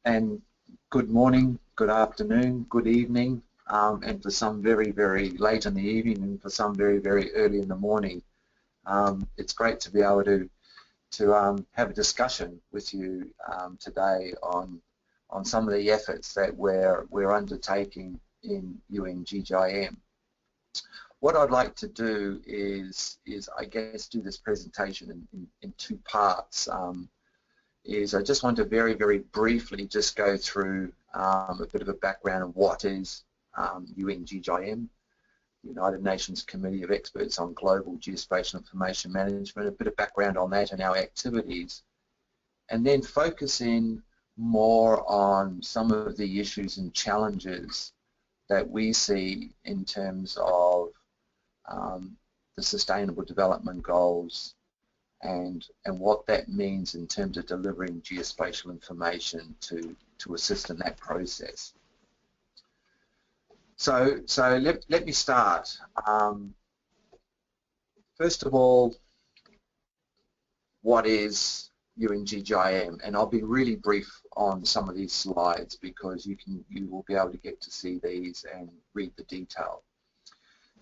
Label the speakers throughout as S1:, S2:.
S1: and good morning, good afternoon, good evening, and for some very, very late in the evening, and for some very, very early in the morning. It's great to be able to have a discussion with you today on some of the efforts that we're undertaking in UN GGIM. What I'd like to do is I guess do this presentation in two parts. I just want to very, very briefly just go through a bit of a background of what is UN GGIM, the United Nations Committee of Experts on Global Geospatial Information Management, a bit of background on that and our activities, and then focus in more on some of the issues and challenges that we see in terms of the Sustainable Development Goals and what that means in terms of delivering geospatial information to assist in that process. So let me start. First of all, what is UN GGIM? And I'll be really brief on some of these slides because you will be able to get to see these and read the detail.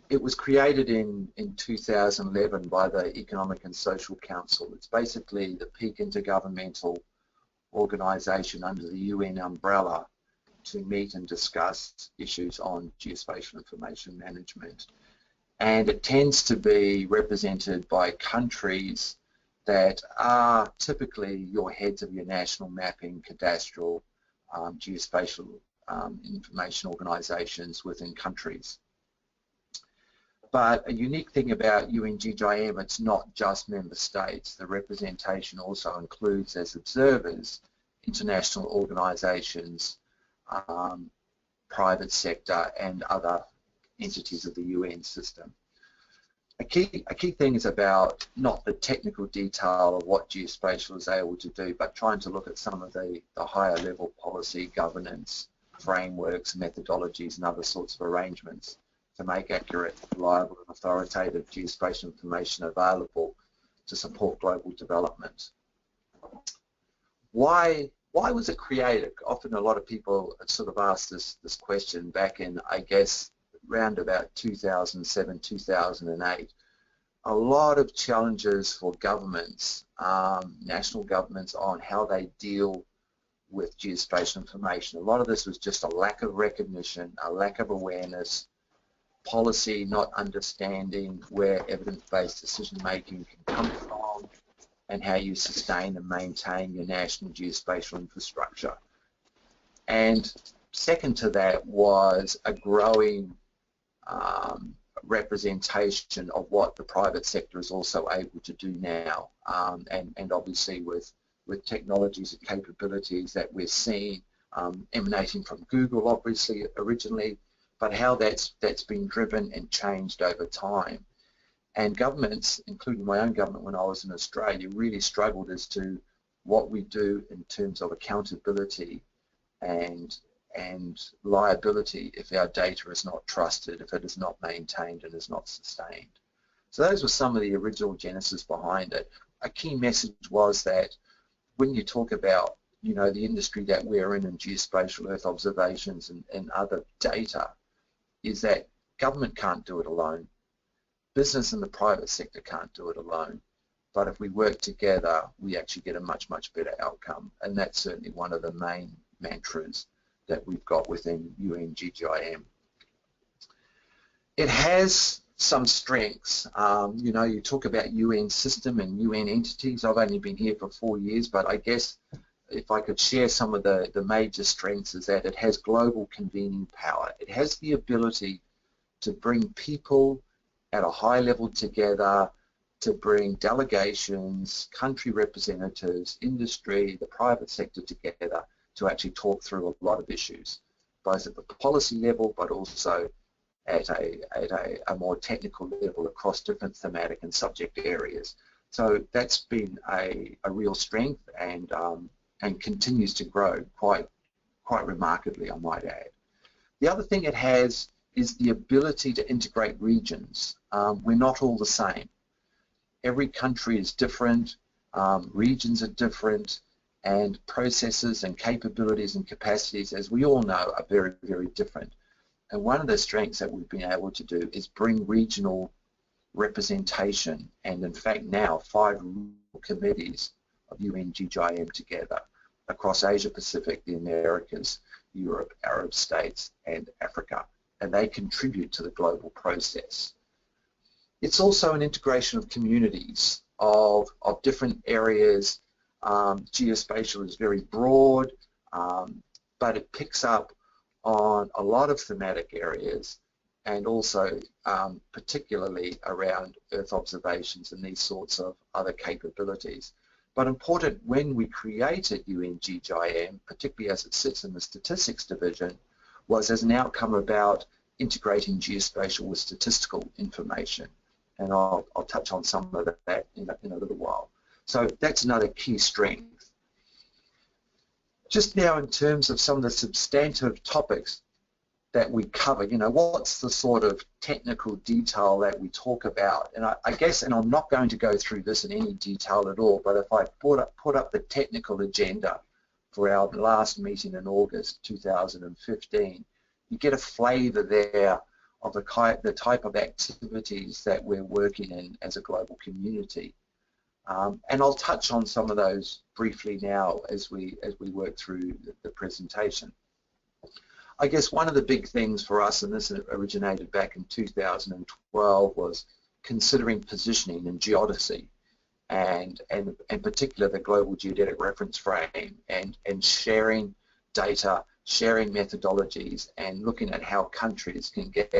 S1: It was created in 2011 by the Economic and Social Council. It's basically the peak intergovernmental organisation under the UN umbrella to meet and discuss issues on geospatial information management. And it tends to be represented by countries that are typically your heads of your national mapping, cadastral, geospatial information organisations within countries. But a unique thing about UN GGIM, it's not just member states. The representation also includes as observers international organisations, private sector and other entities of the UN system. A key thing is about not the technical detail of what geospatial is able to do, but trying to look at some of the higher level policy, governance, frameworks, methodologies and other sorts of arrangements to make accurate, reliable and authoritative geospatial information available to support global development. Why was it created? Often a lot of people sort of ask this question back in, I guess, around about 2007, 2008. A lot of challenges for governments, national governments, on how they deal with geospatial information. A lot of this was just a lack of recognition, a lack of awareness, policy not understanding where evidence-based decision-making can come from and how you sustain and maintain your national geospatial infrastructure. And second to that was a growing representation of what the private sector is also able to do now, and obviously with technologies and capabilities that we're seeing emanating from Google obviously originally, but how that's been driven and changed over time. And governments, including my own government when I was in Australia, really struggled as to what we do in terms of accountability and liability if our data is not trusted, if it is not maintained and is not sustained. So those were some of the original genesis behind it. A key message was that when you talk about the industry that we're in geospatial earth observations and other data, is that government can't do it alone. Business and the private sector can't do it alone. But if we work together, we actually get a much, much better outcome. And that's certainly one of the main mantras that we've got within UN GGIM. It has some strengths. You talk about UN system and UN entities. I've only been here for 4 years, but I guess if I could share some of the major strengths is that it has global convening power. It has the ability to bring people at a high level together, to bring delegations, country representatives, industry, the private sector together to actually talk through a lot of issues, both at the policy level but also at a more technical level across different thematic and subject areas. So that's been a real strength and continues to grow quite remarkably, I might add. The other thing it has is the ability to integrate regions. We're not all the same. Every country is different, regions are different, and processes and capabilities and capacities, as we all know, are very, very different. And one of the strengths that we've been able to do is bring regional representation, and in fact now 5 committees of UN GGIM together across Asia Pacific, the Americas, Europe, Arab states and Africa, and they contribute to the global process. It's also an integration of communities of different areas. Geospatial is very broad, but it picks up on a lot of thematic areas, and also particularly around Earth observations and these sorts of other capabilities. But important, when we created UN GGIM, particularly as it sits in the statistics division, was as an outcome about integrating geospatial with statistical information. And I'll touch on some of that in a little while. So that's another key strength. Just now, in terms of some of the substantive topics that we cover, you know, what's the sort of technical detail that we talk about? And I guess, and I'm not going to go through this in any detail at all, but if I put up the technical agenda for our last meeting in August 2015, you get a flavour there of the type of activities that we're working in as a global community. And I'll touch on some of those briefly now as we work through the presentation. I guess one of the big things for us, and this originated back in 2012, was considering positioning and geodesy, and in particular the Global Geodetic Reference Frame, and sharing data, sharing methodologies, and looking at how countries can get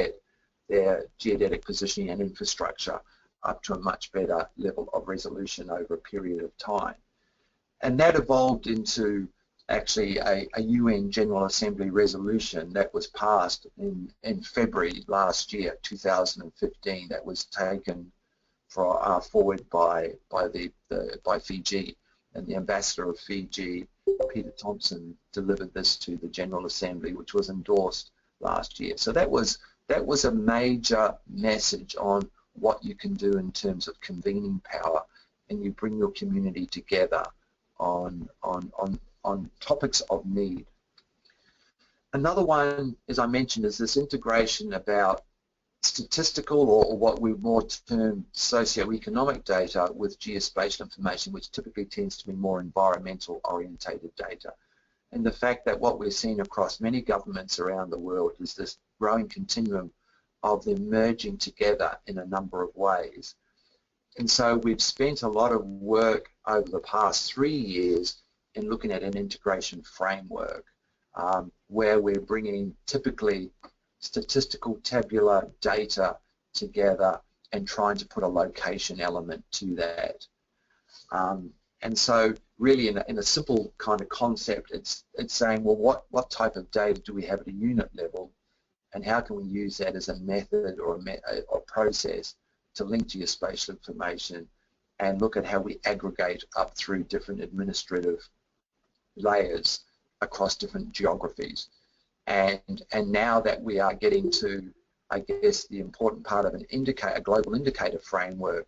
S1: their geodetic positioning and infrastructure up to a much better level of resolution over a period of time. And that evolved into actually a UN General Assembly resolution that was passed in February last year, 2015, that was taken forward by Fiji, and the ambassador of Fiji, Peter Thompson, delivered this to the General Assembly, which was endorsed last year. So that was a major message on what you can do in terms of convening power, and you bring your community together on topics of need. Another one, as I mentioned, is this integration about statistical, or what we more term socio-economic data, with geospatial information, which typically tends to be more environmental orientated data. And the fact that what we're seeing across many governments around the world is this growing continuum of them merging together in a number of ways. And so we've spent a lot of work over the past 3 years in looking at an integration framework where we're bringing typically statistical tabular data together and trying to put a location element to that. And so really in a simple kind of concept, it's saying, well, what type of data do we have at a unit level, and how can we use that as a method or a process to link geospatial information and look at how we aggregate up through different administrative layers across different geographies. And now that we are getting to, I guess, the important part of a global indicator framework,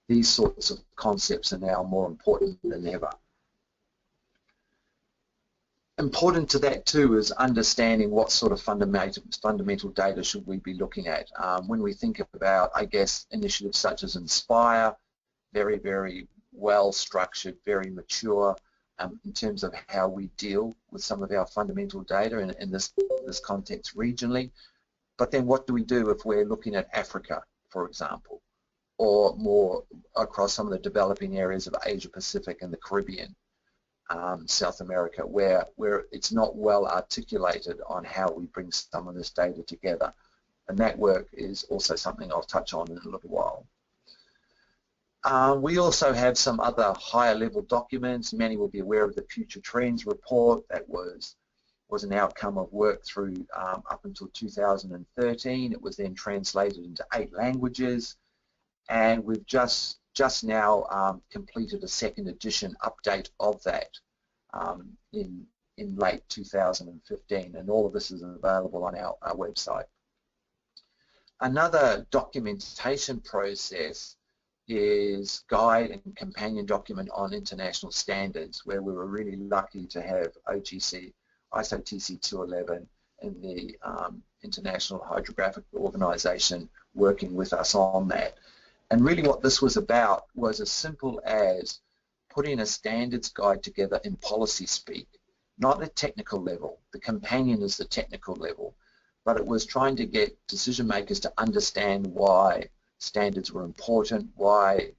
S1: these sorts of concepts are now more important than ever. Important to that too is understanding what sort of fundamental data should we be looking at. When we think about, I guess, initiatives such as Inspire, very, very well structured, very mature in terms of how we deal with some of our fundamental data in this context regionally. But then what do we do if we're looking at Africa, for example, or more across some of the developing areas of Asia Pacific and the Caribbean, South America, where it's not well articulated on how we bring some of this data together. And that work is also something I'll touch on in a little while. We also have some other higher level documents. Many will be aware of the Future Trends report that was an outcome of work through up until 2013. It was then translated into 8 languages, and we've just now completed a second edition update of that in late 2015, and all of this is available on our website. Another documentation process is Guide and Companion Document on International Standards, where we were really lucky to have OGC, ISO TC 211, and the International Hydrographic Organization working with us on that. And really what this was about was as simple as putting a standards guide together in policy speak, not at technical level. The companion is the technical level, but it was trying to get decision makers to understand why standards were important, why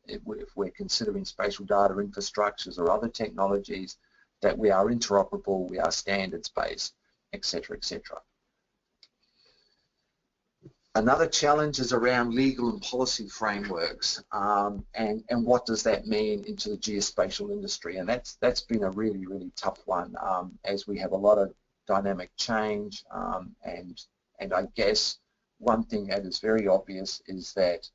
S1: if we're considering spatial data infrastructures or other technologies, that we are interoperable, we are standards based, etc., etc. Another challenge is around legal and policy frameworks, and what does that mean into the geospatial industry, and that's been a really, really tough one, as we have a lot of dynamic change, and I guess one thing that is very obvious is that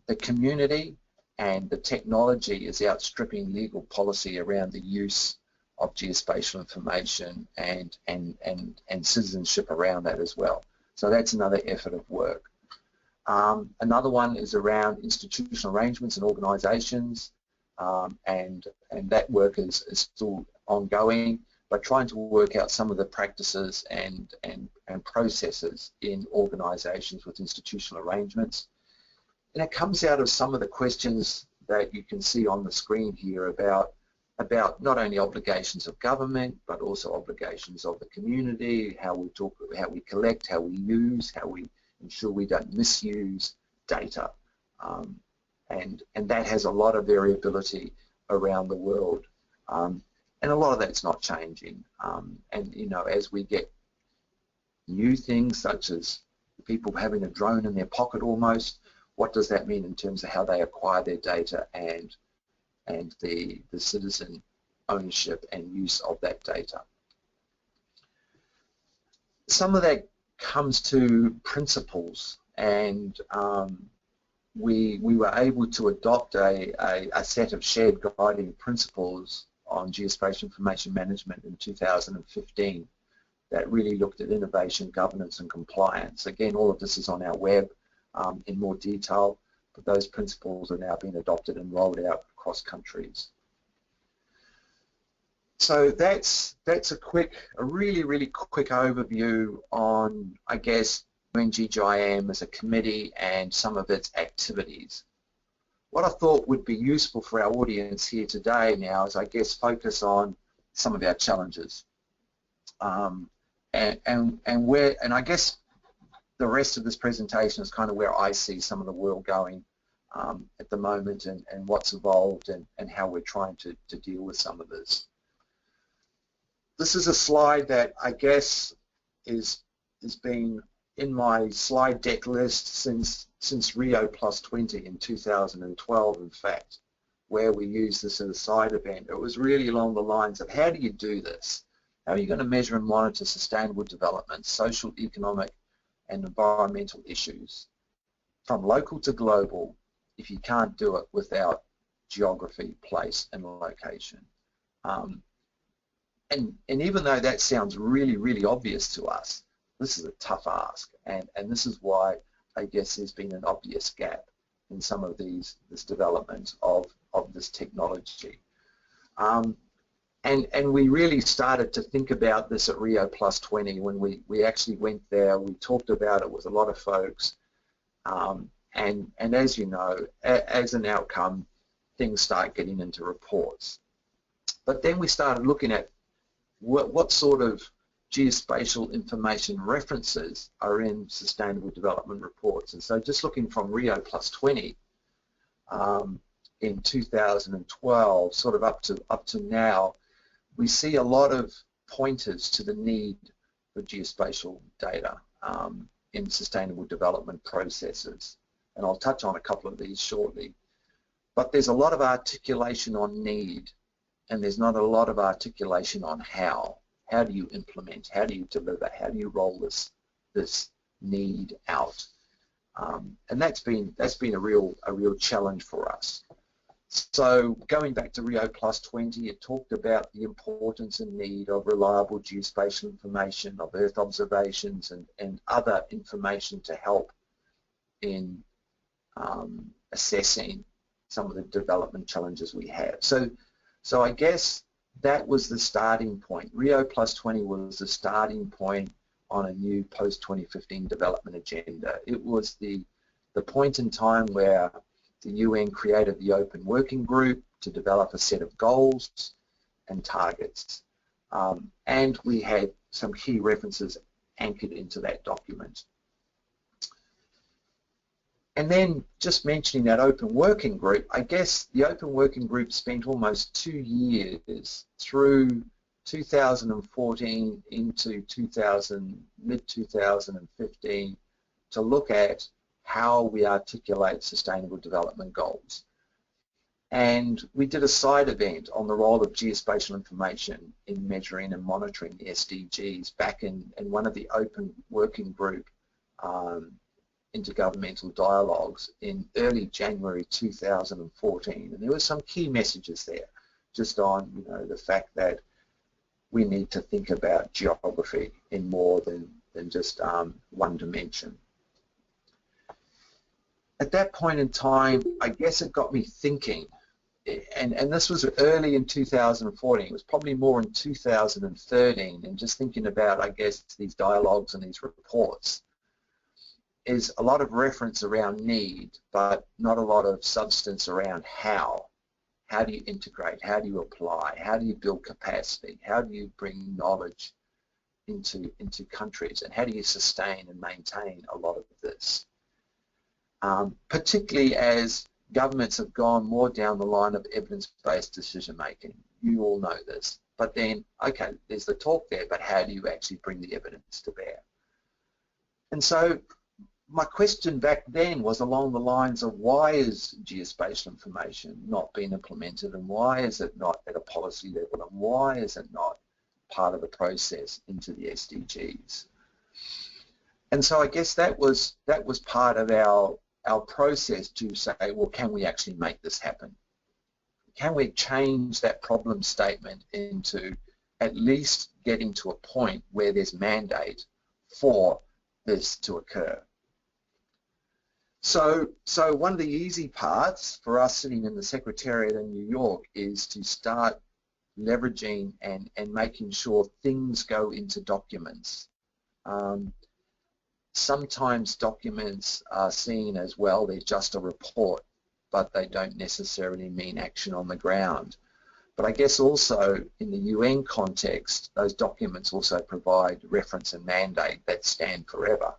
S1: the community and the technology is outstripping legal policy around the use of geospatial information and citizenship around that as well. So that's another effort of work. Another one is around institutional arrangements and organisations, and that work is still ongoing, but trying to work out some of the practices and processes in organisations with institutional arrangements. And it comes out of some of the questions that you can see on the screen here about not only obligations of government, but also obligations of the community, how we collect, how we use, how we ensure we don't misuse data. And that has a lot of variability around the world. And a lot of that's not changing. And you know, as we get new things such as people having a drone in their pocket almost, what does that mean in terms of how they acquire their data and the citizen ownership and use of that data? Some of that comes to principles, and we were able to adopt a set of shared guiding principles on geospatial information management in 2015 that really looked at innovation, governance and compliance. Again, all of this is on our web in more detail, but those principles are now being adopted and rolled out across countries. So that's a really quick overview on, I guess, UN GGIM as a committee and some of its activities. What I thought would be useful for our audience here today now is, I guess, focus on some of our challenges, and I guess the rest of this presentation is kind of where I see some of the world going at the moment, and what's evolved and how we're trying to deal with some of this. This is a slide that I guess has been in my slide deck list since Rio +20 in 2012, in fact, where we used this as a side event. It was really along the lines of, how do you do this? How are you going to measure and monitor sustainable development, social, economic and environmental issues from local to global if you can't do it without geography, place and location? And even though that sounds really obvious to us, this is a tough ask, and this is why I guess there's been an obvious gap in some of this development of this technology. And we really started to think about this at Rio +20 when we actually went there. We talked about it with a lot of folks, and as you know, as an outcome, things start getting into reports. But then we started looking at what sort of geospatial information references are in sustainable development reports. And so just looking from Rio +20 in 2012 sort of up to now, we see a lot of pointers to the need for geospatial data in sustainable development processes, and I'll touch on a couple of these shortly. But there's a lot of articulation on need, and there's not a lot of articulation on how. How do you implement? How do you deliver? How do you roll this need out? And that's been a real challenge for us. So going back to Rio +20, it talked about the importance and need of reliable geospatial information, of Earth observations and other information to help in assessing some of the development challenges we have. So I guess that was the starting point. Rio Plus 20 was the starting point on a new post-2015 development agenda. It was the point in time where the UN created the Open Working Group to develop a set of goals and targets. And we had some key references anchored into that document. And then just mentioning that Open Working Group, I guess the Open Working Group spent almost 2 years through 2014 into mid-2015 to look at how we articulate sustainable development goals. And we did a side event on the role of geospatial information in measuring and monitoring the SDGs back in one of the Open Working Group intergovernmental dialogues in early January 2014. And there were some key messages there just on, you know, the fact that we need to think about geography in more than just one dimension. At that point in time, I guess it got me thinking, and this was early in 2014, it was probably more in 2013, and just thinking about, I guess, these dialogues and these reports, is a lot of reference around need, but not a lot of substance around how. How do you integrate? How do you apply? How do you build capacity? How do you bring knowledge into countries? And how do you sustain and maintain a lot of this? Particularly as governments have gone more down the line of evidence-based decision-making. You all know this. But then, okay, there's the talk there, but how do you actually bring the evidence to bear? And so my question back then was along the lines of why is geospatial information not being implemented, and why is it not at a policy level, and why is it not part of the process into the SDGs? And so I guess that was part of our process to say, well, can we actually make this happen? Can we change that problem statement into at least getting to a point where there's mandate for this to occur? So one of the easy parts for us sitting in the Secretariat in New York is to start leveraging and making sure things go into documents. Sometimes documents are seen as, well, they're just a report, but they don't necessarily mean action on the ground. But I guess also in the UN context, those documents also provide reference and mandate that stand forever.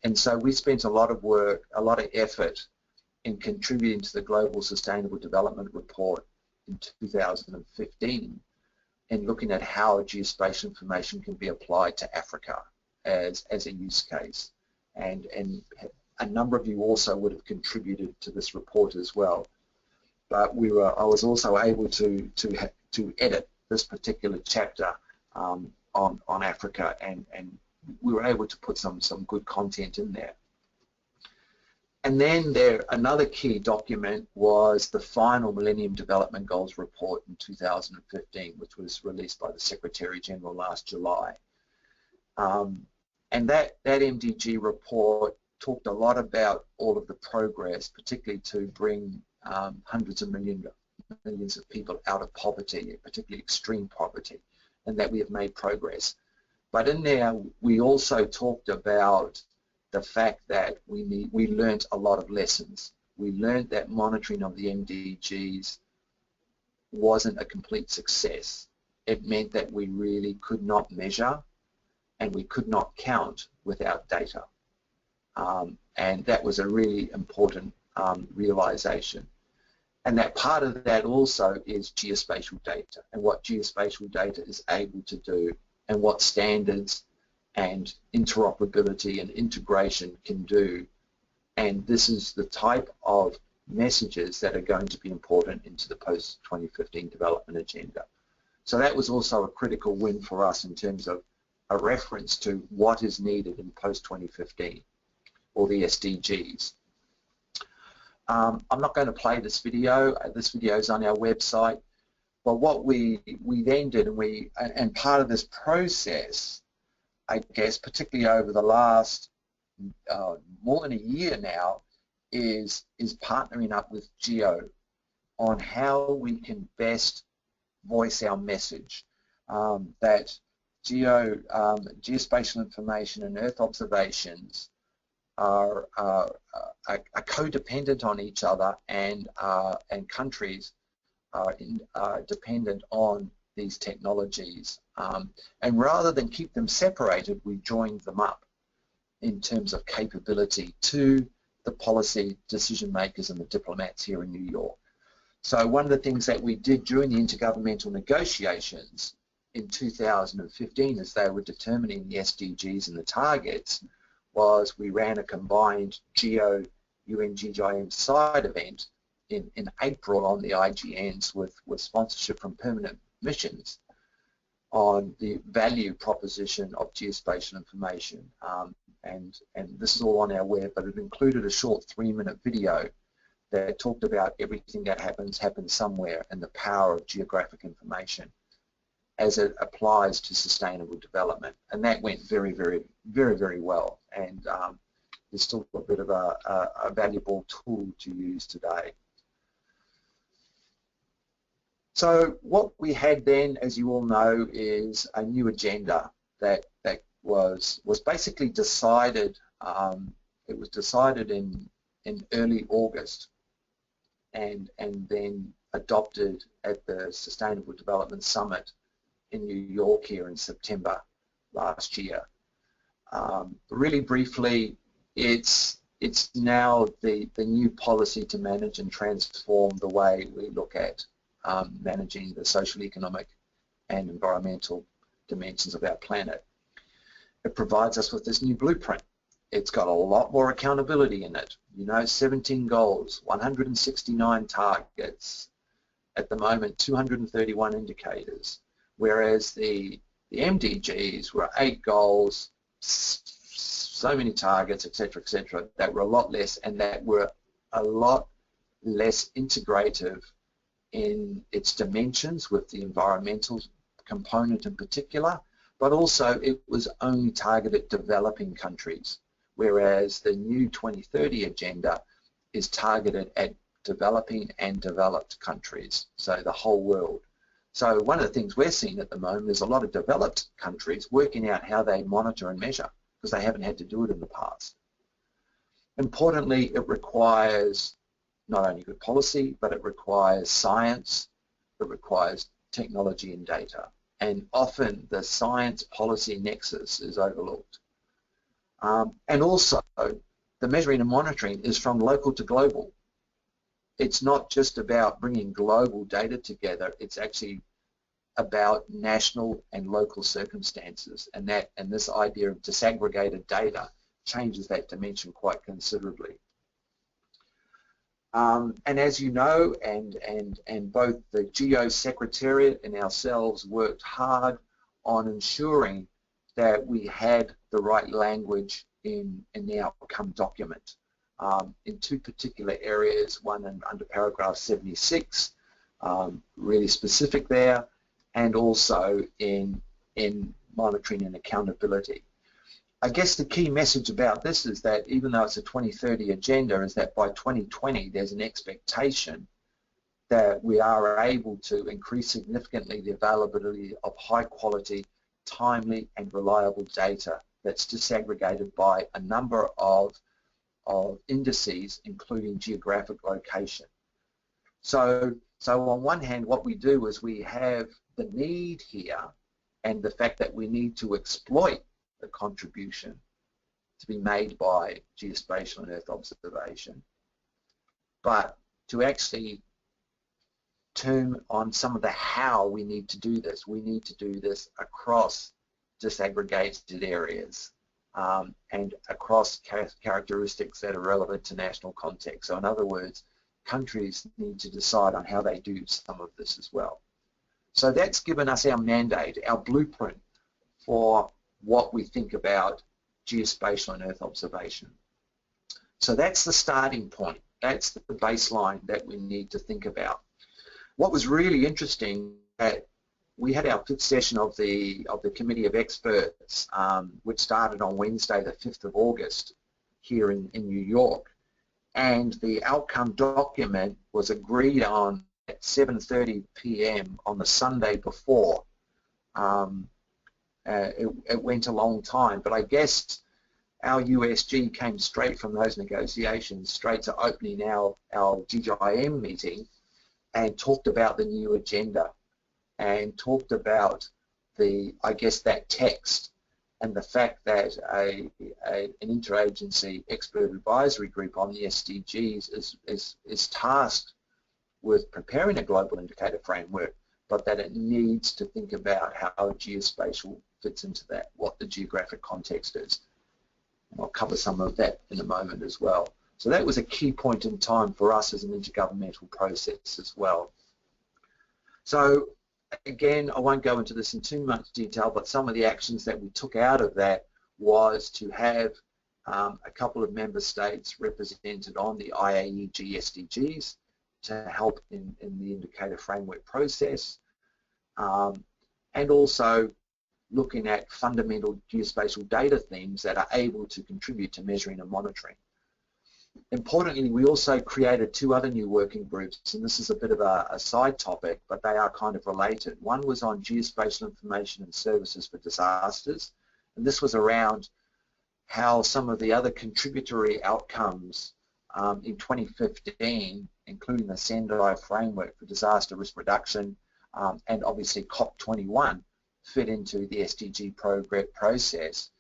S1: And so we spent a lot of work, a lot of effort in contributing to the Global Sustainable Development Report in 2015 and looking at how geospatial information can be applied to Africa as a use case. And a number of you also would have contributed to this report as well. But I was also able to edit this particular chapter on Africa, and we were able to put some good content in there. And then another key document was the final Millennium Development Goals report in 2015, which was released by the Secretary General last July. And that MDG report talked a lot about all of the progress, particularly to bring hundreds of millions of people out of poverty, particularly extreme poverty, and that we have made progress. But in there, we also talked about the fact that we learned a lot of lessons. We learned that monitoring of the MDGs wasn't a complete success. It meant that we really could not measure and we could not count without data. And that was a really important realization. And that part of that also is geospatial data and what geospatial data is able to do, and what standards and interoperability and integration can do. And this is the type of messages that are going to be important into the post-2015 development agenda. So that was also a critical win for us in terms of a reference to what is needed in post-2015, or the SDGs. I'm not going to play this video. This video is on our website. But what we then did, and part of this process, I guess, particularly over the last more than a year now, is partnering up with Geo on how we can best voice our message, that geospatial information and Earth observations are codependent on each other, and countries are dependent on these technologies. And rather than keep them separated, we joined them up in terms of capability to the policy decision makers and the diplomats here in New York. So one of the things that we did during the intergovernmental negotiations in 2015, as they were determining the SDGs and the targets, was we ran a combined UN GGIM side event in April on the IGNs with sponsorship from Permanent Missions on the value proposition of geospatial information. And this is all on our web, but it included a short 3-minute video that talked about everything that happens somewhere, and the power of geographic information as it applies to sustainable development. And that went very, very, very, very well. And it's still a bit of a valuable tool to use today. So what we had then, as you all know, is a new agenda that was basically decided. It was decided in early August, and then adopted at the Sustainable Development Summit in New York here in September last year. Really briefly, it's now the new policy to manage and transform the way we look at managing the social, economic and environmental dimensions of our planet. It provides us with this new blueprint. It's got a lot more accountability in it. 17 goals, 169 targets, at the moment 231 indicators, whereas the MDGs were 8 goals, so many targets, etc., that were a lot less, and that were a lot less integrative in its dimensions with the environmental component in particular, but also it was only targeted developing countries, whereas the new 2030 agenda is targeted at developing and developed countries, so the whole world. So one of the things we're seeing at the moment is a lot of developed countries working out how they monitor and measure, because they haven't had to do it in the past. Importantly, it requires not only good policy, but it requires science, it requires technology and data. And often the science policy nexus is overlooked. And also, the measuring and monitoring is from local to global. It's not just about bringing global data together, it's actually about national and local circumstances, and this idea of disaggregated data changes that dimension quite considerably. And as you know, and both the Geo Secretariat and ourselves worked hard on ensuring that we had the right language in the outcome document in 2 particular areas, one under paragraph 76, really specific there, and also in monitoring and accountability. I guess the key message about this is that even though it's a 2030 agenda, is that by 2020 there's an expectation that we are able to increase significantly the availability of high quality, timely and reliable data that's disaggregated by a number of indices, including geographic location. So on one hand, what we do is we have the need here and the fact that we need to exploit the contribution to be made by geospatial and Earth observation, but to actually turn on some of the how we need to do this. We need to do this across disaggregated areas and across characteristics that are relevant to national context. So in other words, countries need to decide on how they do some of this as well. So that's given us our mandate, our blueprint for what we think about geospatial and Earth observation. So that's the starting point. That's the baseline that we need to think about. What was really interesting, we had our 5th session of the Committee of Experts, which started on Wednesday, the 5th of August, here in New York. and the outcome document was agreed on at 7:30 p.m. on the Sunday before. It went a long time, but I guess our USG came straight from those negotiations, straight to opening our GGIM meeting, and talked about the new agenda, and talked about I guess that text, and the fact that an interagency expert advisory group on the SDGs is tasked with preparing a global indicator framework, but that it needs to think about how geospatial fits into that, what the geographic context is. And I'll cover some of that in a moment as well. So that was a key point in time for us as an intergovernmental process as well. So again, I won't go into this in too much detail, but some of the actions that we took out of that was to have a couple of member states represented on the IAEG SDGs to help in the indicator framework process, and also looking at fundamental geospatial data themes that are able to contribute to measuring and monitoring. Importantly, we also created two other new working groups, and this is a bit of a side topic, but they are kind of related. One was on geospatial information and services for disasters, and this was around how some of the other contributory outcomes in 2015, including the Sendai framework for disaster risk reduction, and obviously COP21, fit into the SDG process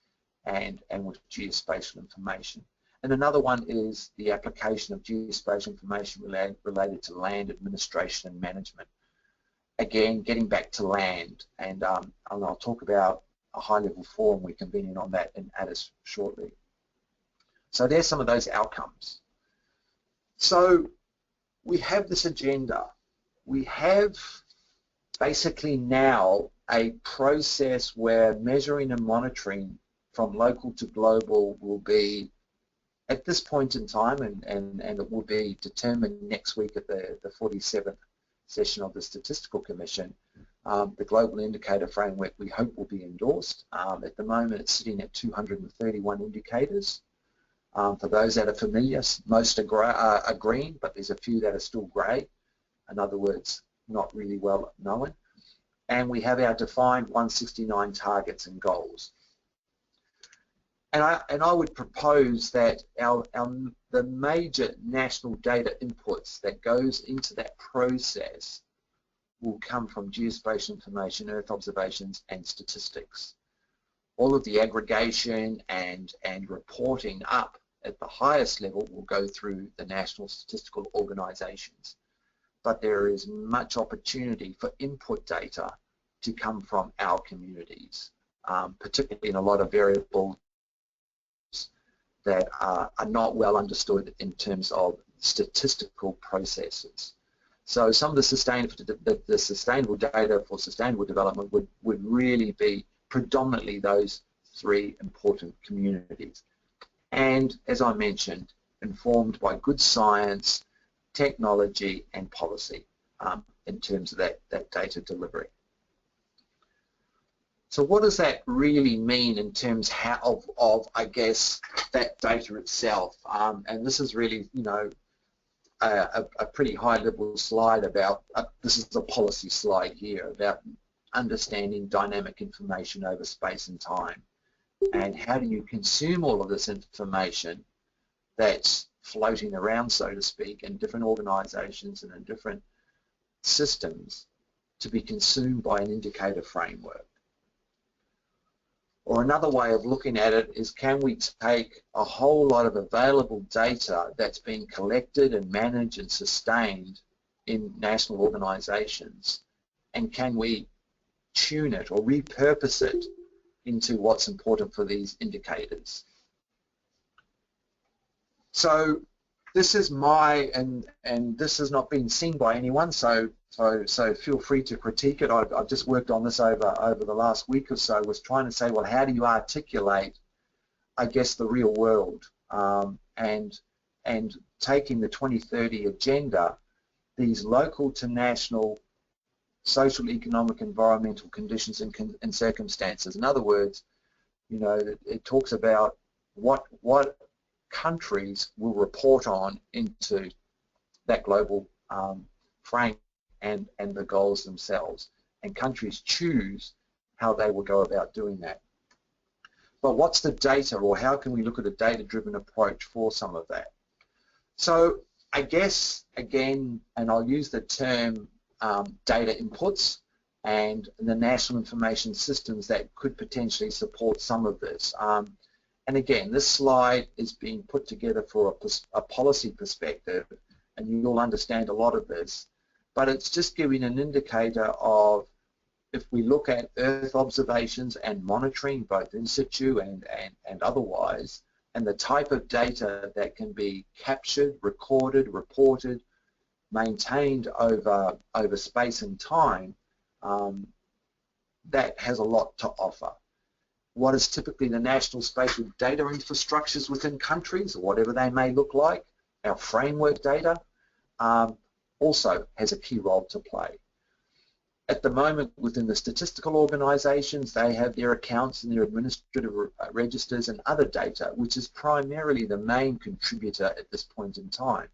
S1: and with geospatial information. And another one is the application of geospatial information related to land administration and management. Again, getting back to land, and I'll talk about a high-level forum we're convening on that in Addis shortly. So there's some of those outcomes. So we have this agenda. We have basically now a process where measuring and monitoring from local to global will be, at this point in time, and it will be determined next week at the 47th session of the Statistical Commission, the Global Indicator Framework we hope will be endorsed. At the moment it's sitting at 231 indicators. For those that are familiar, most are green, but there's a few that are still grey. In other words, not really well known. And we have our defined 169 targets and goals. And I would propose that the major national data inputs that goes into that process will come from geospatial information, earth observations, and statistics. All of the aggregation and reporting up at the highest level will go through the national statistical organisations. But there is much opportunity for input data to come from our communities, particularly in a lot of variables that are not well understood in terms of statistical processes. So some of the sustainable data for sustainable development would really be predominantly those three important communities. And as I mentioned, informed by good science, technology, and policy in terms of that data delivery. So what does that really mean in terms of I guess, that data itself? And this is really, you know, a pretty high-level slide about, this is a policy slide here, about understanding dynamic information over space and time. And how do you consume all of this information that's floating around, so to speak, in different organisations and in different systems to be consumed by an indicator framework? Or another way of looking at it is, can we take a whole lot of available data that's been collected and managed and sustained in national organisations, and can we tune it or repurpose it into what's important for these indicators? So this is and this has not been seen by anyone, so feel free to critique it. I've just worked on this over the last week or so, was trying to say, well, how do you articulate, I guess, the real world, and taking the 2030 agenda, these local to national social, economic, environmental conditions and circumstances. In other words, you know, it talks about what countries will report on into that global frame and the goals themselves. And countries choose how they will go about doing that. But what's the data, or how can we look at a data-driven approach for some of that? So I guess, again, and I'll use the term data inputs and the national information systems that could potentially support some of this. And again, this slide is being put together for a policy perspective, and you'll understand a lot of this, but it's just giving an indicator of, if we look at Earth observations and monitoring, both in situ and otherwise, and the type of data that can be captured, recorded, reported, maintained over space and time, that has a lot to offer. What is typically the national spatial data infrastructures within countries, or whatever they may look like, our framework data, also has a key role to play. At the moment, within the statistical organisations, they have their accounts and their administrative registers and other data, which is primarily the main contributor at this point in time.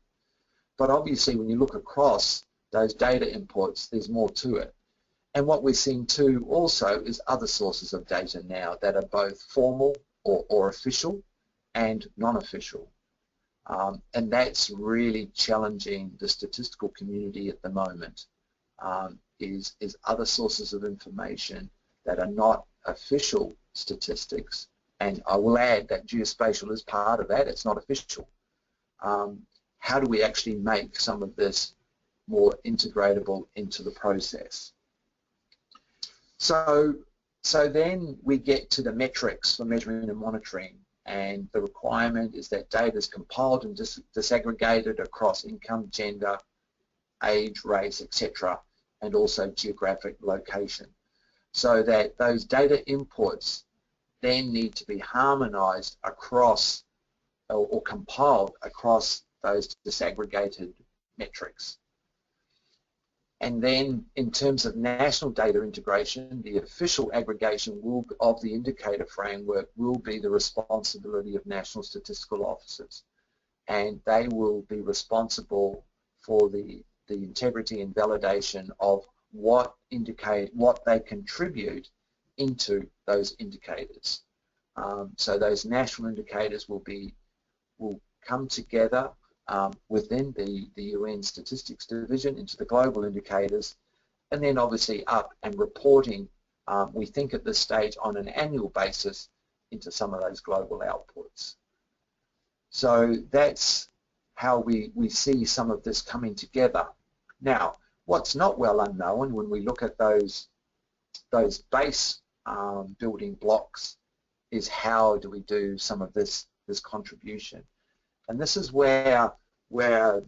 S1: But obviously, when you look across those data inputs, there's more to it. And what we're seeing too also is other sources of data now that are both formal or official and non-official. And that's really challenging the statistical community at the moment. Is other sources of information that are not official statistics, and I will add that geospatial is part of that, it's not official. How do we actually make some of this more integratable into the process? So then we get to the metrics for measuring and monitoring, and the requirement is that data is compiled and disaggregated across income, gender, age, race, etc., and also geographic location, so that those data inputs then need to be harmonized across or compiled across those disaggregated metrics. And then in terms of national data integration, the official aggregation of the indicator framework will be the responsibility of national statistical officers, and they will be responsible for the integrity and validation of what they contribute into those indicators. So those national indicators will come together within the UN Statistics Division into the global indicators, and then obviously up and reporting, we think at this stage on an annual basis, into some of those global outputs. So that's how we see some of this coming together. Now, what's not well unknown when we look at those base building blocks is how do we do some of this contribution. And this is where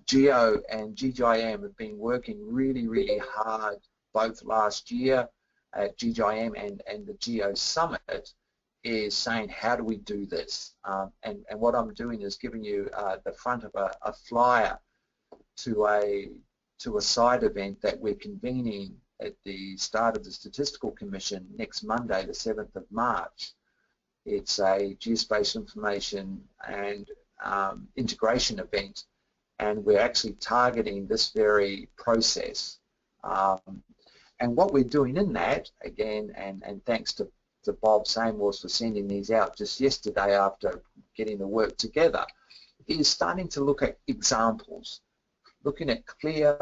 S1: Geo and GGIM have been working really, really hard, both last year at GGIM and the Geo Summit, is saying how do we do this. And what I'm doing is giving you the front of a flyer to a side event that we're convening at the start of the Statistical Commission next Monday, the 7th of March. It's a geospatial information and integration event, and we're actually targeting this very process. And what we're doing in that, again, and thanks to Bob Seymours for sending these out just yesterday after getting the work together, is starting to look at examples, looking at clear,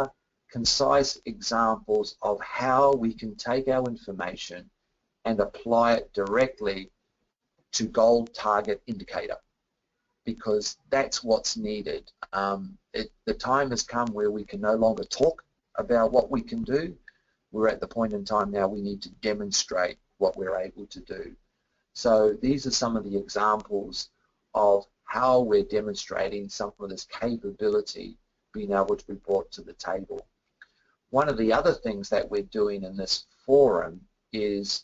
S1: concise examples of how we can take our information and apply it directly to goal target indicator, because that's what's needed. The time has come where we can no longer talk about what we can do. We're at the point in time now we need to demonstrate what we're able to do. So these are some of the examples of how we're demonstrating some of this capability being able to be brought to the table. One of the other things that we're doing in this forum is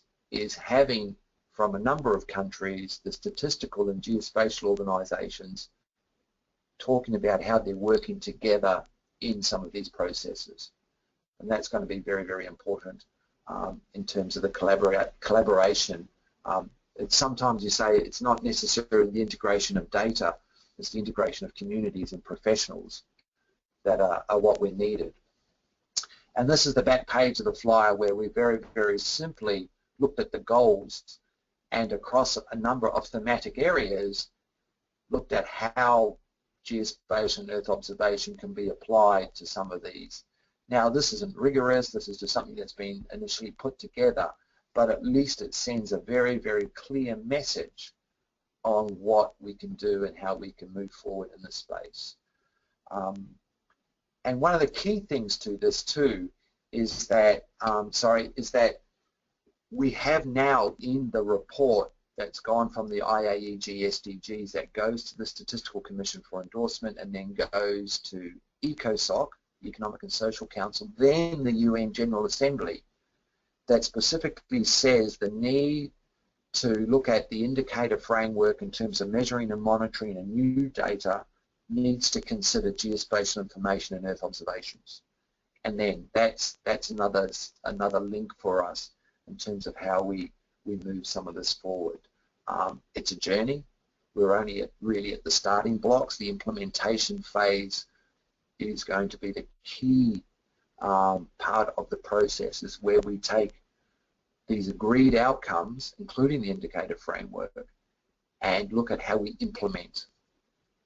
S1: having, from a number of countries, the statistical and geospatial organisations talking about how they're working together in some of these processes. And that's going to be very, very important in terms of the collaboration. Sometimes you say it's not necessarily the integration of data, It's the integration of communities and professionals that are what we're needed. And this is the back page of the flyer where we very, very simply looked at the goals and across a number of thematic areas looked at how geospatial and Earth observation can be applied to some of these. Now, this isn't rigorous, this is just something that's been initially put together, but at least it sends a very, very clear message on what we can do and how we can move forward in this space. And one of the key things to this too is that, we have now in the report that's gone from the IAEG SDGs that goes to the Statistical Commission for endorsement and then goes to ECOSOC, Economic and Social Council, then the UN General Assembly, that specifically says the need to look at the indicator framework in terms of measuring and monitoring and new data needs to consider geospatial information and Earth observations. And then that's another link for us in terms of how we move some of this forward. It's a journey. We're only really at the starting blocks. The implementation phase is going to be the key part of the process, is where we take these agreed outcomes, including the indicator framework, and look at how we implement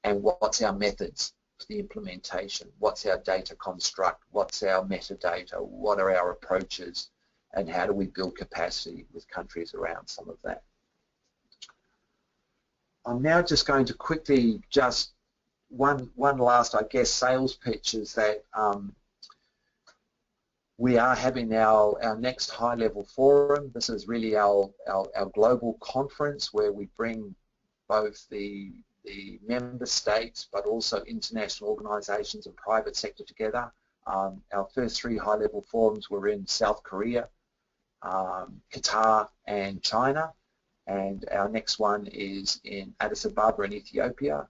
S1: and what's our methods for the implementation, what's our data construct, what's our metadata, what are our approaches, and how do we build capacity with countries around some of that. I'm now just going to quickly just one last, I guess, sales pitch is that we are having our next high-level forum. This is really our global conference where we bring both the member states but also international organisations and private sector together. Our first 3 high-level forums were in South Korea, Qatar and China, and our next one is in Addis Ababa in Ethiopia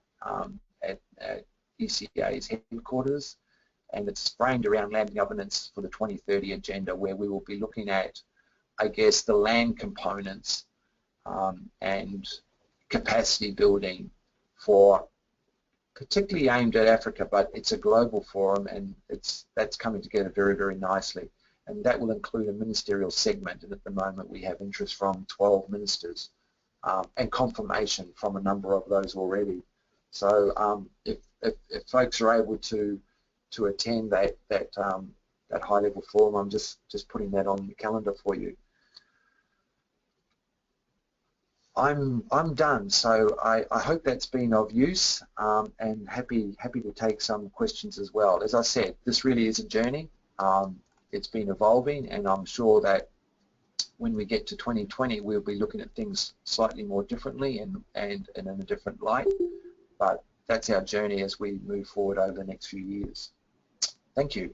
S1: at ECA's headquarters, and it's framed around land governance for the 2030 agenda, where we will be looking at, I guess, the land components and capacity building for, particularly aimed at Africa, but it's a global forum, and that's coming together very, very nicely. And that will include a ministerial segment, and at the moment we have interest from 12 ministers and confirmation from a number of those already. So if folks are able to attend that high-level forum, I'm just putting that on the calendar for you. I'm done, so I hope that's been of use, and happy to take some questions as well. As I said, this really is a journey. It's been evolving, and I'm sure that when we get to 2020, we'll be looking at things slightly more differently and in a different light. But that's our journey as we move forward over the next few years. Thank you.